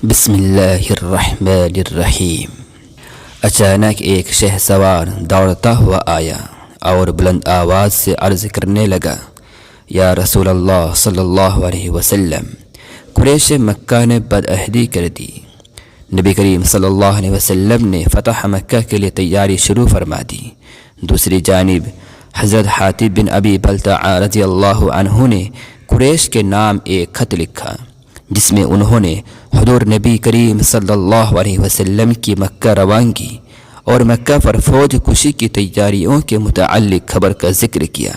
بسم اللہ الرحمن الرحیم۔ اچانک ایک شہسوار دوڑتا ہوا آیا اور بلند آواز سے عرض کرنے لگا، یا رسول اللہ صلی اللہ علیہ وسلم، قریش مکہ نے بدعہدی کر دی۔ نبی کریم صلی اللہ علیہ وسلم نے فتح مکہ کے لیے تیاری شروع فرما دی۔ دوسری جانب حضرت حاتب بن ابی بلتع رضی اللہ عنہ نے قریش کے نام ایک خط لکھا، جس میں انہوں نے حضور نبی کریم صلی اللہ علیہ وسلم کی مکہ روانگی اور مکہ پر فوج کشی کی تیاریوں کے متعلق خبر کا ذکر کیا۔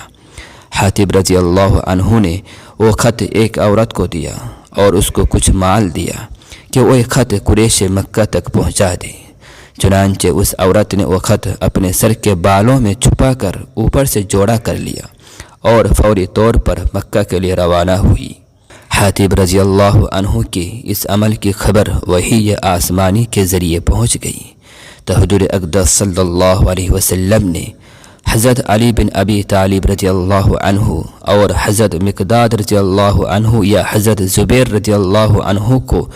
حاتب رضی اللہ عنہ نے وہ خط ایک عورت کو دیا اور اس کو کچھ مال دیا کہ وہ خط قریش مکہ تک پہنچا دے۔ چنانچہ اس عورت نے وہ خط اپنے سر کے بالوں میں چھپا کر اوپر سے جوڑا کر لیا اور فوری طور پر مکہ کے لیے روانہ ہوئی۔ حاتب رضی اللہ عنہ کے اس عمل کی خبر وحی آسمانی کے ذریعے پہنچ گئی تو حضور اقدس صلی اللہ علیہ وسلم نے حضرت علی بن ابی طالب رضی اللہ عنہ اور حضرت مقداد رضی اللہ عنہ یا حضرت زبیر رضی اللہ عنہ کو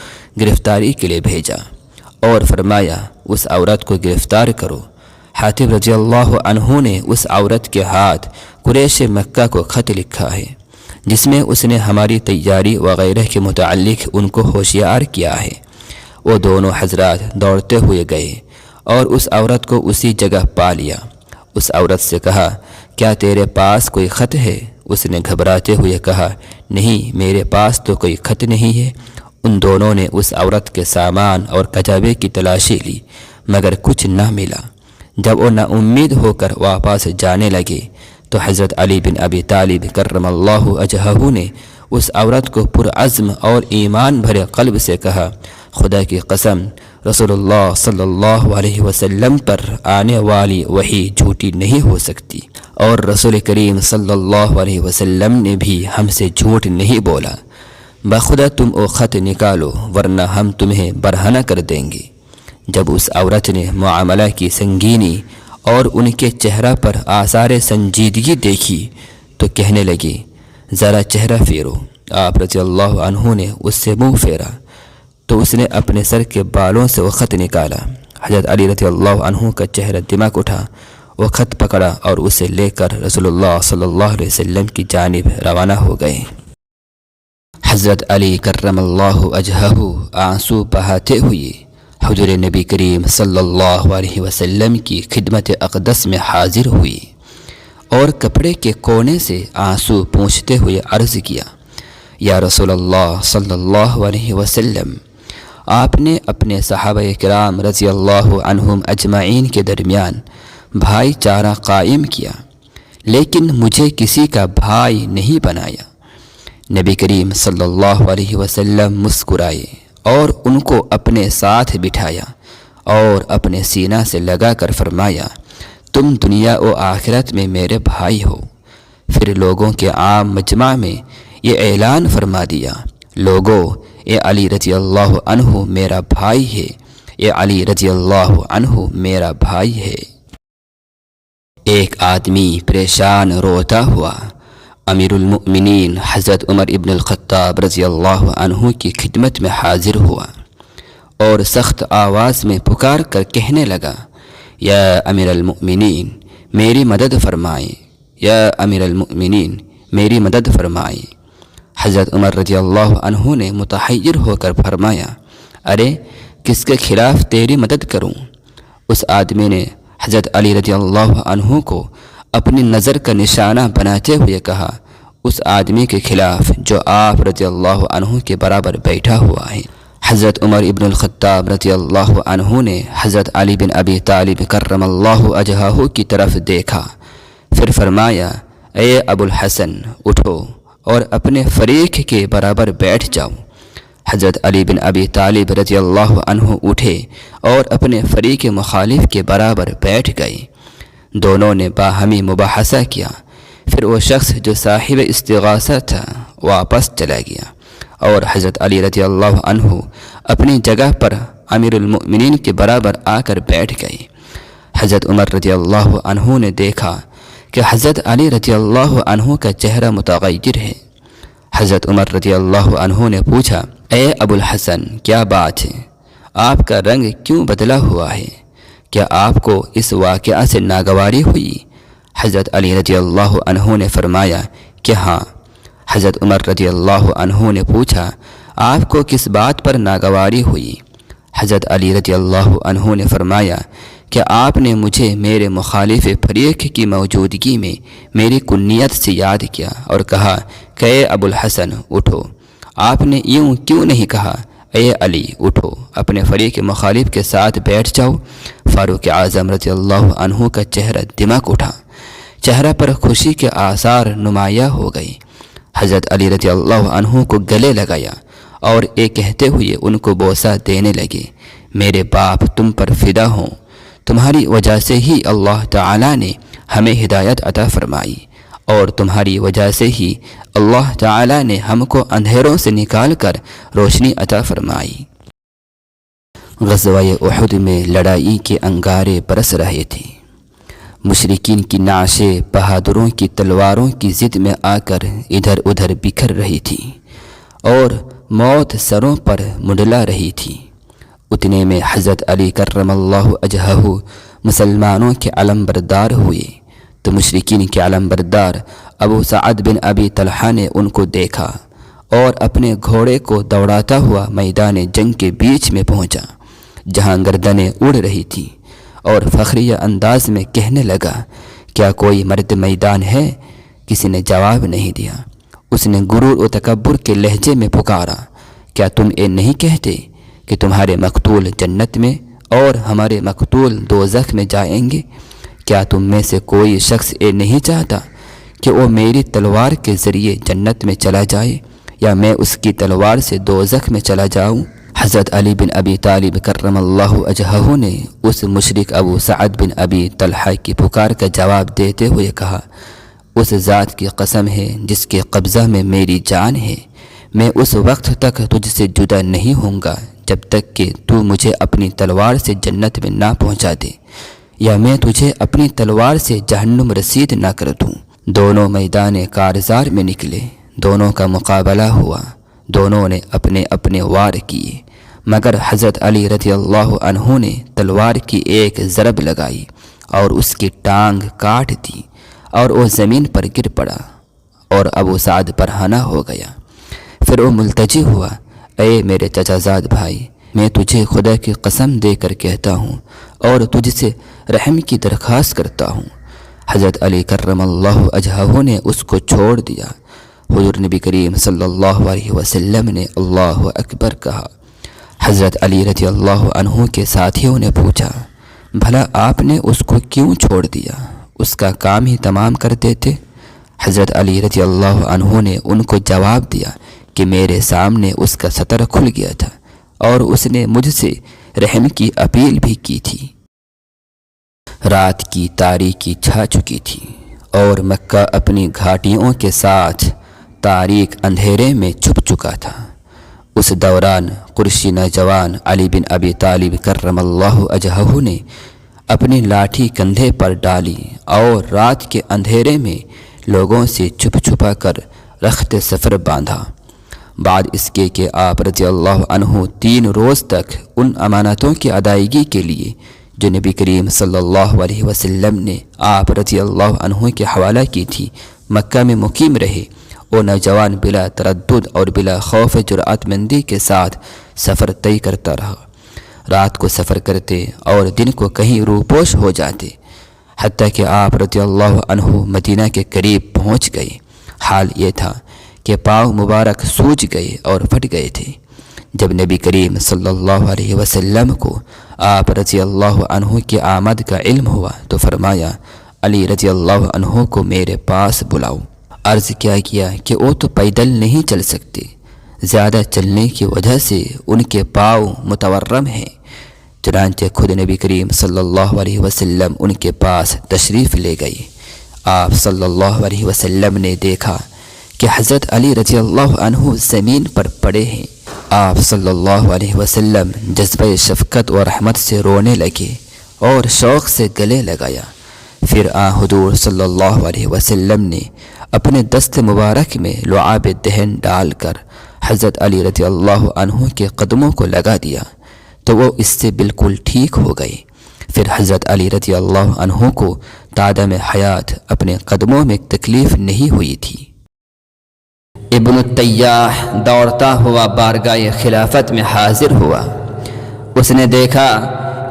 گرفتاری کے لیے بھیجا اور فرمایا، اس عورت کو گرفتار کرو۔ حاتب رضی اللہ عنہ نے اس عورت کے ہاتھ قریش مکہ کو خط لکھا ہے، جس میں اس نے ہماری تیاری وغیرہ کے متعلق ان کو ہوشیار کیا ہے۔ وہ دونوں حضرات دوڑتے ہوئے گئے اور اس عورت کو اسی جگہ پا لیا۔ اس عورت سے کہا، کیا تیرے پاس کوئی خط ہے؟ اس نے گھبراتے ہوئے کہا، نہیں، میرے پاس تو کوئی خط نہیں ہے۔ ان دونوں نے اس عورت کے سامان اور کتابے کی تلاشی لی مگر کچھ نہ ملا۔ جب وہ نا امید ہو کر واپس جانے لگے تو حضرت علی بن ابی طالب کرم اللہ وجہہ نے اس عورت کو پرعزم اور ایمان بھرے قلب سے کہا، خدا کی قسم، رسول اللہ صلی اللہ علیہ وسلم پر آنے والی وحی جھوٹی نہیں ہو سکتی، اور رسول کریم صلی اللہ علیہ وسلم نے بھی ہم سے جھوٹ نہیں بولا۔ بخدا تم وہ خط نکالو ورنہ ہم تمہیں برہنہ کر دیں گے۔ جب اس عورت نے معاملہ کی سنگینی اور ان کے چہرہ پر آثار سنجیدگی دیکھی تو کہنے لگی، ذرا چہرہ پھیرو۔ آپ رضی اللہ عنہ نے اس سے منہ پھیرا تو اس نے اپنے سر کے بالوں سے وہ خط نکالا۔ حضرت علی رضی اللہ عنہ کا چہرہ دماغ اٹھا، وہ خط پکڑا اور اسے لے کر رسول اللہ صلی اللہ علیہ وسلم کی جانب روانہ ہو گئے۔ حضرت علی کرم اللہ وجہہ آنسو بہاتے ہوئے حضور نبی کریم صلی اللہ علیہ وسلم کی خدمت اقدس میں حاضر ہوئی اور کپڑے کے کونے سے آنسو پونچھتے ہوئے عرض کیا، یا رسول اللہ صلی اللہ علیہ وسلم، آپ نے اپنے صحابہ کرام رضی اللہ عنہم اجمعین کے درمیان بھائی چارہ قائم کیا، لیکن مجھے کسی کا بھائی نہیں بنایا۔ نبی کریم صلی اللہ علیہ وسلم مسکرائے اور ان کو اپنے ساتھ بٹھایا اور اپنے سینہ سے لگا کر فرمایا، تم دنیا و آخرت میں میرے بھائی ہو۔ پھر لوگوں کے عام مجمع میں یہ اعلان فرما دیا، لوگو، اے علی رضی اللہ عنہ میرا بھائی ہے، اے علی رضی اللہ عنہ میرا بھائی ہے۔ ایک آدمی پریشان روتا ہوا امیر المؤمنین حضرت عمر ابن الخطاب رضی اللہ عنہ کی خدمت میں حاضر ہوا اور سخت آواز میں پکار کر کہنے لگا، یا امیر المؤمنین میری مدد فرمائیں، یا امیر المؤمنین میری مدد فرمائیں۔ حضرت عمر رضی اللہ عنہ نے متحیر ہو کر فرمایا، ارے کس کے خلاف تیری مدد کروں؟ اس آدمی نے حضرت علی رضی اللہ عنہ کو اپنی نظر کا نشانہ بناتے ہوئے کہا، اس آدمی کے خلاف جو آپ رضی اللہ عنہ کے برابر بیٹھا ہوا ہے۔ حضرت عمر ابن الخطاب رضی اللہ عنہ نے حضرت علی بن ابی طالب کرم اللہ وجہہ کی طرف دیکھا، پھر فرمایا، اے ابو الحسن، اٹھو اور اپنے فریق کے برابر بیٹھ جاؤ۔ حضرت علی بن ابی طالب رضی اللہ عنہ اٹھے اور اپنے فریق مخالف کے برابر بیٹھ گئے۔ دونوں نے باہمی مباحثہ کیا، پھر وہ شخص جو صاحب استغاثہ تھا واپس چلا گیا اور حضرت علی رضی اللہ عنہ اپنی جگہ پر امیر المؤمنین کے برابر آ کر بیٹھ گئے۔ حضرت عمر رضی اللہ عنہ نے دیکھا کہ حضرت علی رضی اللہ عنہ کا چہرہ متغیر ہے۔ حضرت عمر رضی اللہ عنہ نے پوچھا، اے ابو الحسن، کیا بات ہے؟ آپ کا رنگ کیوں بدلا ہوا ہے؟ کیا آپ کو اس واقعہ سے ناگواری ہوئی؟ حضرت علی رضی اللہ عنہ نے فرمایا کہ ہاں۔ حضرت عمر رضی اللہ عنہ نے پوچھا، آپ کو کس بات پر ناگواری ہوئی؟ حضرت علی رضی اللہ عنہ نے فرمایا کہ آپ نے مجھے میرے مخالف فریق کی موجودگی میں میری کنیت سے یاد کیا اور کہا کہ اے ابو الحسن اٹھو۔ آپ نے یوں کیوں نہیں کہا اے علی اٹھو، اپنے فریق مخالف کے ساتھ بیٹھ جاؤ؟ فاروق اعظم رضی اللہ عنہ کا چہرہ دمک اٹھا، چہرہ پر خوشی کے آثار نمایاں ہو گئی۔ حضرت علی رضی اللہ عنہ کو گلے لگایا اور یہ کہتے ہوئے ان کو بوسہ دینے لگے، میرے باپ تم پر فدا ہوں، تمہاری وجہ سے ہی اللہ تعالیٰ نے ہمیں ہدایت عطا فرمائی، اور تمہاری وجہ سے ہی اللہ تعالیٰ نے ہم کو اندھیروں سے نکال کر روشنی عطا فرمائی۔ غزوہ احد میں لڑائی کے انگارے برس رہے تھے۔ مشرکین کی نعشیں بہادروں کی تلواروں کی ضد میں آ کر ادھر ادھر بکھر رہی تھی اور موت سروں پر منڈلا رہی تھی۔ اتنے میں حضرت علی کرم اللہ وجہہ مسلمانوں کے علم بردار ہوئے تو مشرکین کے علم بردار ابو سعد بن ابی طلحہ نے ان کو دیکھا اور اپنے گھوڑے کو دوڑاتا ہوا میدان جنگ کے بیچ میں پہنچا جہاں گردنیں اڑ رہی تھیں، اور فخریہ انداز میں کہنے لگا، کیا کوئی مرد میدان ہے؟ کسی نے جواب نہیں دیا۔ اس نے غرور و تکبر کے لہجے میں پکارا، کیا تم یہ نہیں کہتے کہ تمہارے مقتول جنت میں اور ہمارے مقتول دوزخ میں جائیں گے؟ کیا تم میں سے کوئی شخص یہ نہیں چاہتا کہ وہ میری تلوار کے ذریعے جنت میں چلا جائے یا میں اس کی تلوار سے دوزخ میں چلا جاؤں؟ حضرت علی بن ابی طالب کرم اللہ وجہہ نے اس مشرک ابو سعد بن ابی طلحہ کی پکار کا جواب دیتے ہوئے کہا، اس ذات کی قسم ہے جس کے قبضہ میں میری جان ہے، میں اس وقت تک تجھ سے جدا نہیں ہوں گا جب تک کہ تو مجھے اپنی تلوار سے جنت میں نہ پہنچا دے، یا میں تجھے اپنی تلوار سے جہنم رسید نہ کر دوں۔ دونوں میدان کارزار میں نکلے، دونوں کا مقابلہ ہوا، دونوں نے اپنے اپنے وار کیے، مگر حضرت علی رضی اللہ عنہ نے تلوار کی ایک ضرب لگائی اور اس کی ٹانگ کاٹ دی اور وہ زمین پر گر پڑا اور ابو سعد برہنہ ہو گیا۔ پھر وہ ملتجی ہوا، اے میرے چچا زاد بھائی، میں تجھے خدا کی قسم دے کر کہتا ہوں اور تجھ سے رحم کی درخواست کرتا ہوں۔ حضرت علی کرم اللہ وجہہ نے اس کو چھوڑ دیا۔ حضور نبی کریم صلی اللہ علیہ وسلم نے اللہ اکبر کہا۔ حضرت علی رضی اللہ عنہ کے ساتھیوں نے پوچھا، بھلا آپ نے اس کو کیوں چھوڑ دیا؟ اس کا کام ہی تمام کر دیتے۔ حضرت علی رضی اللہ عنہ نے ان کو جواب دیا کہ میرے سامنے اس کا سطر کھل گیا تھا اور اس نے مجھ سے رحم کی اپیل بھی کی تھی۔ رات کی تاریکی چھا چکی تھی اور مکہ اپنی گھاٹیوں کے ساتھ تاریک اندھیرے میں چھپ چکا تھا۔ اس دوران قریشی نوجوان علی بن ابی طالب کرم اللہ وجہہ نے اپنی لاٹھی کندھے پر ڈالی اور رات کے اندھیرے میں لوگوں سے چھپ چھپا کر رخت سفر باندھا۔ بعد اس کے کہ آپ رضی اللہ عنہ 3 روز تک ان امانتوں کی ادائیگی کے لیے جو نبی کریم صلی اللہ علیہ وسلم نے آپ رضی اللہ عنہ کے حوالہ کی تھی مکہ میں مقیم رہے۔ وہ نوجوان بلا تردد اور بلا خوف جرأت مندی کے ساتھ سفر طے کرتا رہا۔ رات کو سفر کرتے اور دن کو کہیں روپوش ہو جاتے، حتیٰ کہ آپ رضی اللہ عنہ مدینہ کے قریب پہنچ گئے۔ حال یہ تھا کہ پاؤں مبارک سوج گئے اور پھٹ گئے تھے۔ جب نبی کریم صلی اللہ علیہ وسلم کو آپ رضی اللہ عنہ کی آمد کا علم ہوا تو فرمایا، علی رضی اللہ عنہ کو میرے پاس بلاؤ۔ عرض کیا کہ وہ تو پیدل نہیں چل سکتے، زیادہ چلنے کی وجہ سے ان کے پاؤں متورم ہیں۔ چنانچہ خود نبی کریم صلی اللہ علیہ وسلم ان کے پاس تشریف لے گئے۔ آپ صلی اللہ علیہ وسلم نے دیکھا کہ حضرت علی رضی اللہ عنہ زمین پر پڑے ہیں۔ آپ صلی اللہ علیہ وسلم جذبہ شفقت و رحمت سے رونے لگے اور شوق سے گلے لگایا۔ پھر حضور صلی اللہ علیہ وسلم نے اپنے دست مبارک میں لعاب دہن ڈال کر حضرت علی رضی اللہ عنہ کے قدموں کو لگا دیا تو وہ اس سے بالکل ٹھیک ہو گئے۔ پھر حضرت علی رضی اللہ عنہ کو تعدم حیات اپنے قدموں میں تکلیف نہیں ہوئی تھی۔ ابن التیاح دوڑتا ہوا بارگاہ خلافت میں حاضر ہوا۔ اس نے دیکھا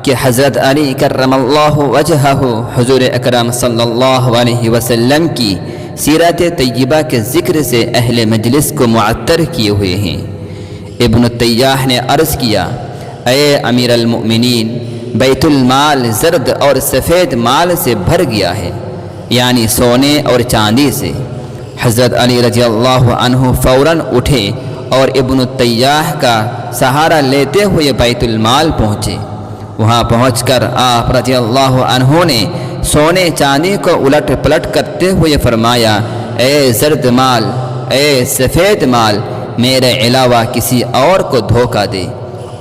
کہ حضرت علی کرم اللہ وجہہ حضور اکرم صلی اللہ علیہ وسلم کی سیرت طیبہ کے ذکر سے اہل مجلس کو معطر کیے ہوئے ہیں۔ ابن التیاح نے عرض کیا، اے امیر المؤمنین، بیت المال زرد اور سفید مال سے بھر گیا ہے، یعنی سونے اور چاندی سے۔ حضرت علی رضی اللہ عنہ فوراً اٹھے اور ابن التیاح کا سہارا لیتے ہوئے بیت المال پہنچے۔ وہاں پہنچ کر آپ رضی اللہ عنہ نے سونے چاندی کو الٹ پلٹ کرتے ہوئے فرمایا، اے زرد مال، اے سفید مال، میرے علاوہ کسی اور کو دھوکہ دے۔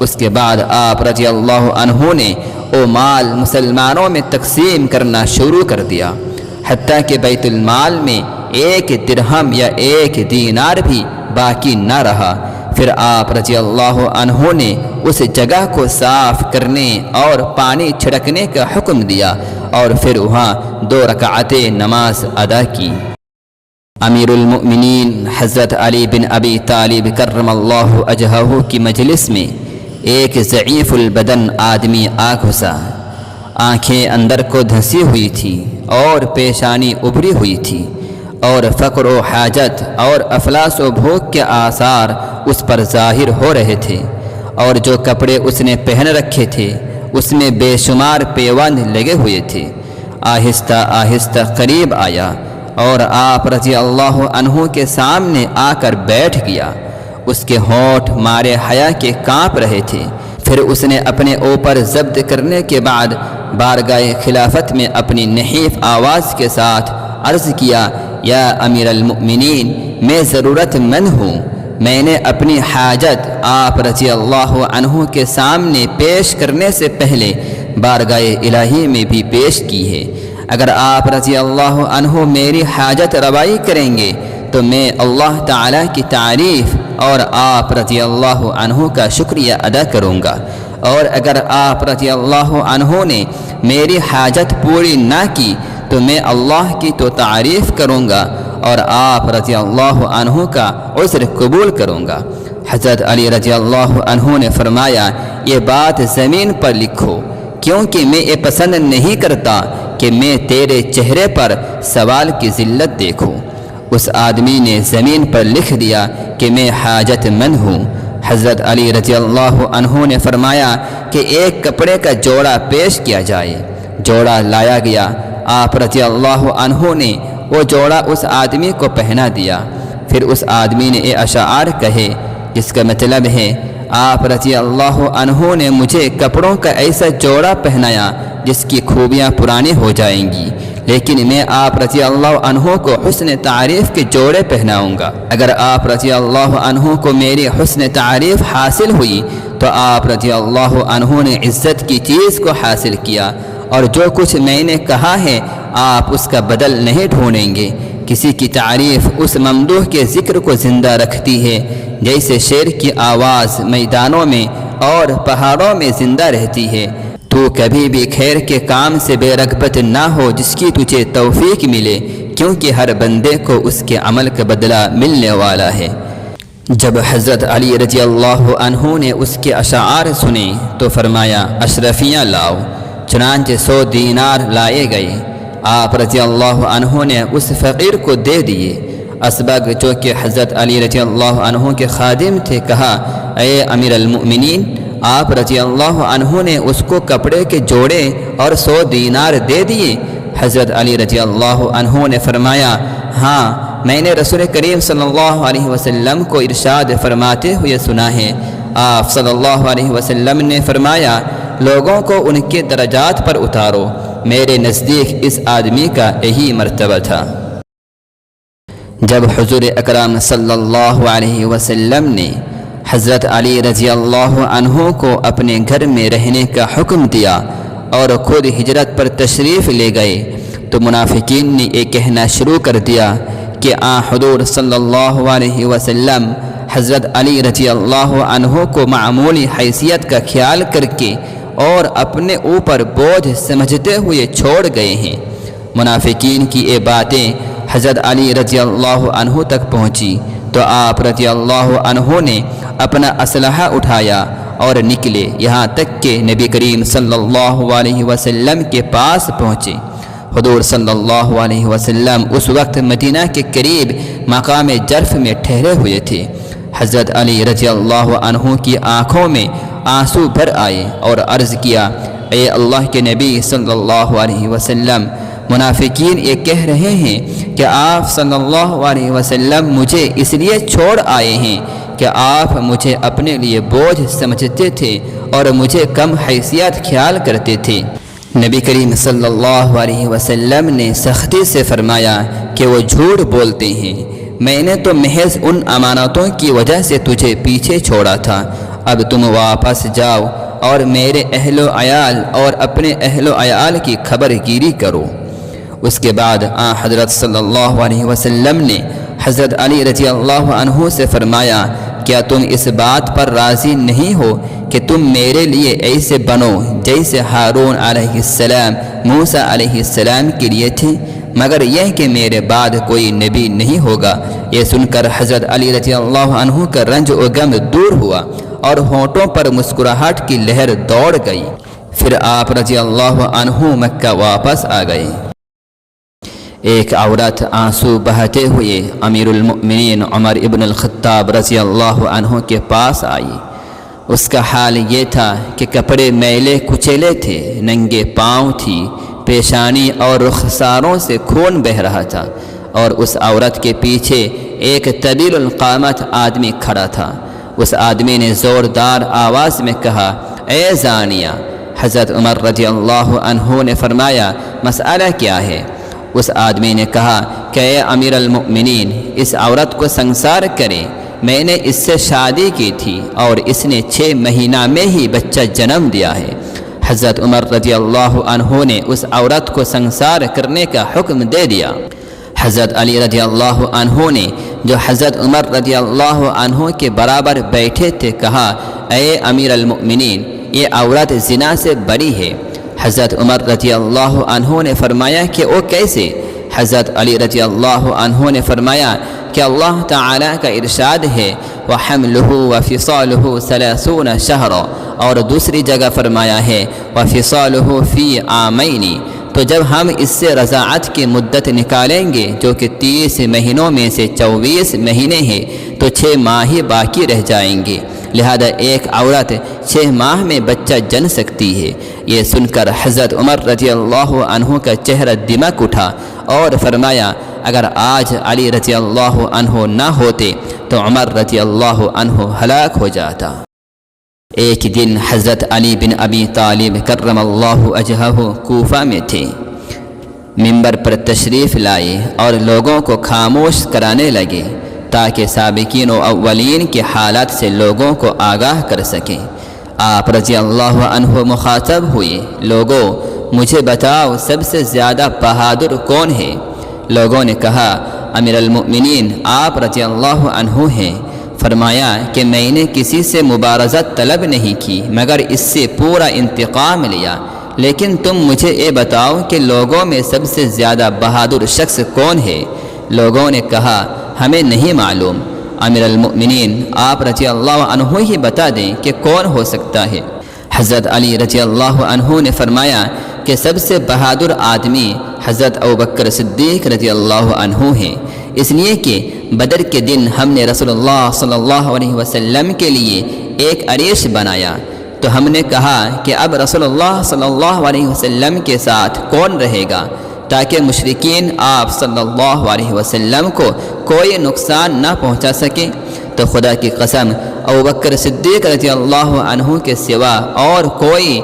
اس کے بعد آپ رضی اللہ عنہ نے وہ مال مسلمانوں میں تقسیم کرنا شروع کر دیا، حتیٰ کہ بیت المال میں ایک درہم یا ایک دینار بھی باقی نہ رہا۔ پھر آپ رضی اللہ عنہ نے اس جگہ کو صاف کرنے اور پانی چھڑکنے کا حکم دیا اور پھر وہاں 2 رکعتیں نماز ادا کی۔ امیر المؤمنین حضرت علی بن ابی طالب کرم اللہ وجہہ کی مجلس میں ایک ضعیف البدن آدمی آ گھسا۔ آنکھیں اندر کو دھنسی ہوئی تھی اور پیشانی ابھری ہوئی تھی، اور فقر و حاجت اور افلاس و بھوک کے آثار اس پر ظاہر ہو رہے تھے، اور جو کپڑے اس نے پہن رکھے تھے اس میں بے شمار پیوند لگے ہوئے تھے۔ آہستہ آہستہ قریب آیا اور آپ رضی اللہ عنہ کے سامنے آ کر بیٹھ گیا۔ اس کے ہونٹ مارے حیا کے کانپ رہے تھے۔ پھر اس نے اپنے اوپر ضبط کرنے کے بعد بارگاہ خلافت میں اپنی نحیف آواز کے ساتھ عرض کیا، یا امیر المؤمنین، میں ضرورت مند ہوں۔ میں نے اپنی حاجت آپ رضی اللہ عنہ کے سامنے پیش کرنے سے پہلے بارگاہ الہی میں بھی پیش کی ہے۔ اگر آپ رضی اللہ عنہ میری حاجت روائی کریں گے تو میں اللہ تعالیٰ کی تعریف اور آپ رضی اللہ عنہ کا شکریہ ادا کروں گا، اور اگر آپ رضی اللہ عنہ نے میری حاجت پوری نہ کی تو میں اللہ کی تو تعریف کروں گا اور آپ رضی اللہ عنہ کا عذر قبول کروں گا۔ حضرت علی رضی اللہ عنہ نے فرمایا، یہ بات زمین پر لکھو، کیونکہ میں یہ پسند نہیں کرتا کہ میں تیرے چہرے پر سوال کی ذلت دیکھوں۔ اس آدمی نے زمین پر لکھ دیا کہ میں حاجت مند ہوں۔ حضرت علی رضی اللہ عنہ نے فرمایا کہ ایک کپڑے کا جوڑا پیش کیا جائے۔ جوڑا لایا گیا۔ آپ رضی اللہ عنہ نے وہ جوڑا اس آدمی کو پہنا دیا۔ پھر اس آدمی نے یہ اشعار کہے، جس کا مطلب ہے، آپ رضی اللہ عنہ نے مجھے کپڑوں کا ایسا جوڑا پہنایا جس کی خوبیاں پرانی ہو جائیں گی، لیکن میں آپ رضی اللہ عنہ کو حسن تعریف کے جوڑے پہناؤں گا۔ اگر آپ رضی اللہ عنہ کو میری حسن تعریف حاصل ہوئی تو آپ رضی اللہ عنہ نے عزت کی چیز کو حاصل کیا، اور جو کچھ میں نے کہا ہے آپ اس کا بدل نہیں ڈھونڈیں گے۔ کسی کی تعریف اس ممدوح کے ذکر کو زندہ رکھتی ہے، جیسے شیر کی آواز میدانوں میں اور پہاڑوں میں زندہ رہتی ہے۔ تو کبھی بھی خیر کے کام سے بے رغبت نہ ہو جس کی تجھے توفیق ملے، کیونکہ ہر بندے کو اس کے عمل کا بدلہ ملنے والا ہے۔ جب حضرت علی رضی اللہ عنہ نے اس کے اشعار سنے تو فرمایا، اشرفیاں لاؤ۔ چنانچہ 100 دینار لائے گئے۔ آپ رضی اللہ عنہ نے اس فقیر کو دے دیے۔ اسبغ جو کہ حضرت علی رضی اللہ عنہ کے خادم تھے کہا، اے امیر المؤمنین، آپ رضی اللہ عنہ نے اس کو کپڑے کے جوڑے اور 100 دینار دے دیے؟ حضرت علی رضی اللہ عنہ نے فرمایا، ہاں، میں نے رسول کریم صلی اللہ علیہ وسلم کو ارشاد فرماتے ہوئے سنا ہے۔ آپ صلی اللہ علیہ وسلم نے فرمایا، لوگوں کو ان کے درجات پر اتارو۔ میرے نزدیک اس آدمی کا یہی مرتبہ تھا۔ جب حضور اکرم صلی اللہ علیہ وسلم نے حضرت علی رضی اللہ عنہ کو اپنے گھر میں رہنے کا حکم دیا اور خود ہجرت پر تشریف لے گئے تو منافقین نے یہ کہنا شروع کر دیا کہ حضور صلی اللہ علیہ وسلم حضرت علی رضی اللہ عنہ کو معمولی حیثیت کا خیال کر کے اور اپنے اوپر بوجھ سمجھتے ہوئے چھوڑ گئے ہیں۔ منافقین کی یہ باتیں حضرت علی رضی اللہ عنہ تک پہنچی تو آپ رضی اللہ عنہ نے اپنا اسلحہ اٹھایا اور نکلے، یہاں تک کہ نبی کریم صلی اللہ علیہ وسلم کے پاس پہنچے۔ حضور صلی اللہ علیہ وسلم اس وقت مدینہ کے قریب مقام جرف میں ٹھہرے ہوئے تھے۔ حضرت علی رضی اللہ عنہ کی آنکھوں میں آنسو بھر آئے اور عرض کیا، اے اللہ کے نبی صلی اللہ علیہ وسلم، منافقین یہ کہہ رہے ہیں کہ آپ صلی اللہ علیہ وسلم مجھے اس لیے چھوڑ آئے ہیں کہ آپ مجھے اپنے لیے بوجھ سمجھتے تھے اور مجھے کم حیثیت خیال کرتے تھے۔ نبی کریم صلی اللہ علیہ وسلم نے سختی سے فرمایا کہ وہ جھوٹ بولتے ہیں، میں نے تو محض ان امانتوں کی وجہ سے تجھے پیچھے چھوڑا تھا، اب تم واپس جاؤ اور میرے اہل و عیال اور اپنے اہل و عیال کی خبر گیری کرو۔ اس کے بعد حضرت صلی اللہ علیہ وسلم نے حضرت علی رضی اللہ عنہ سے فرمایا، کیا تم اس بات پر راضی نہیں ہو کہ تم میرے لیے ایسے بنو جیسے ہارون علیہ السلام موسیٰ علیہ السلام کے لیے تھے، مگر یہ کہ میرے بعد کوئی نبی نہیں ہوگا۔ یہ سن کر حضرت علی رضی اللہ عنہ کا رنج و غم دور ہوا اور ہونٹوں پر مسکراہٹ کی لہر دوڑ گئی۔ پھر آپ رضی اللہ عنہ مکہ واپس آ گئے۔ ایک عورت آنسو بہتے ہوئے امیر المؤمنین عمر ابن الخطاب رضی اللہ عنہ کے پاس آئی۔ اس کا حال یہ تھا کہ کپڑے میلے کچیلے تھے، ننگے پاؤں تھی، پیشانی اور رخساروں سے خون بہہ رہا تھا، اور اس عورت کے پیچھے ایک طویل القامت آدمی کھڑا تھا۔ اس آدمی نے زوردار آواز میں کہا، اے زانیہ! حضرت عمر رضی اللہ عنہ نے فرمایا، مسئلہ کیا ہے؟ اس آدمی نے کہا کہ اے امیر المؤمنین، اس عورت کو سنسار کریں، میں نے اس سے شادی کی تھی اور اس نے 6 مہینہ میں ہی بچہ جنم دیا ہے۔ حضرت عمر رضی اللہ عنہ نے اس عورت کو سنسار کرنے کا حکم دے دیا۔ حضرت علی رضی اللہ عنہ نے جو حضرت عمر رضی اللہ عنہ کے برابر بیٹھے تھے کہا، اے امیر المؤمنین، یہ عورت زنا سے بری ہے۔ حضرت عمر رضی اللہ عنہ نے فرمایا کہ وہ کیسے؟ حضرت علی رضی اللہ عنہ نے فرمایا کہ اللہ تعالیٰ کا ارشاد ہے، وَحَمْلُهُ وَفِصَالُهُ 30 شَهْرًا، اور دوسری جگہ فرمایا ہے وَفِصَالُهُ فِي عَامَيْنِ۔ تو جب ہم اس سے رضاعت کی مدت نکالیں گے جو کہ 30 مہینوں میں سے 24 مہینے ہیں، تو 6 ماہ ہی باقی رہ جائیں گے، لہذا ایک عورت 6 ماہ میں بچہ جن سکتی ہے۔ یہ سن کر حضرت عمر رضی اللہ عنہ کا چہرہ دمک اٹھا اور فرمایا، اگر آج علی رضی اللہ عنہ نہ ہوتے تو عمر رضی اللہ عنہ ہلاک ہو جاتا۔ ایک دن حضرت علی بن ابی طالب کرم اللہ وجہہ کوفہ میں تھے، منبر پر تشریف لائے اور لوگوں کو خاموش کرانے لگے تاکہ سابقین و اولین کے حالات سے لوگوں کو آگاہ کر سکیں۔ آپ رضی اللہ عنہ مخاطب ہوئے، لوگوں مجھے بتاؤ سب سے زیادہ بہادر کون ہے؟ لوگوں نے کہا، امیر المؤمنین آپ رضی اللہ عنہ ہیں۔ فرمایا کہ میں نے کسی سے مبارزت طلب نہیں کی مگر اس سے پورا انتقام لیا، لیکن تم مجھے یہ بتاؤ کہ لوگوں میں سب سے زیادہ بہادر شخص کون ہے؟ لوگوں نے کہا، ہمیں نہیں معلوم۔ امیر المؤمنین آپ رضی اللہ عنہ ہی بتا دیں کہ کون ہو سکتا ہے۔ حضرت علی رضی اللہ عنہ نے فرمایا کہ سب سے بہادر آدمی حضرت ابوبکر صدیق رضی اللہ عنہ ہیں، اس لیے کہ بدر کے دن ہم نے رسول اللہ صلی اللہ علیہ وسلم کے لیے ایک عریش بنایا، تو ہم نے کہا کہ اب رسول اللہ صلی اللہ علیہ وسلم کے ساتھ کون رہے گا تاکہ مشرکین آپ صلی اللہ علیہ وسلم کو کوئی نقصان نہ پہنچا سکیں؟ تو خدا کی قسم ابوبکر صدیق رضی اللہ عنہ کے سوا اور کوئی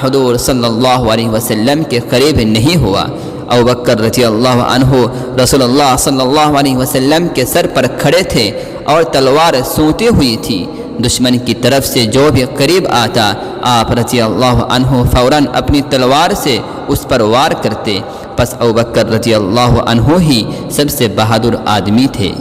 حضور صلی اللہ علیہ وسلم کے قریب نہیں ہوا۔ ابوبکر رضی اللہ عنہ رسول اللہ صلی اللہ علیہ وسلم کے سر پر کھڑے تھے اور تلوار سونتی ہوئی تھی، دشمن کی طرف سے جو بھی قریب آتا آپ رضی اللہ عنہ فوراً اپنی تلوار سے اس پر وار کرتے، پس ابوبکر رضی اللہ عنہ ہی سب سے بہادر آدمی تھے۔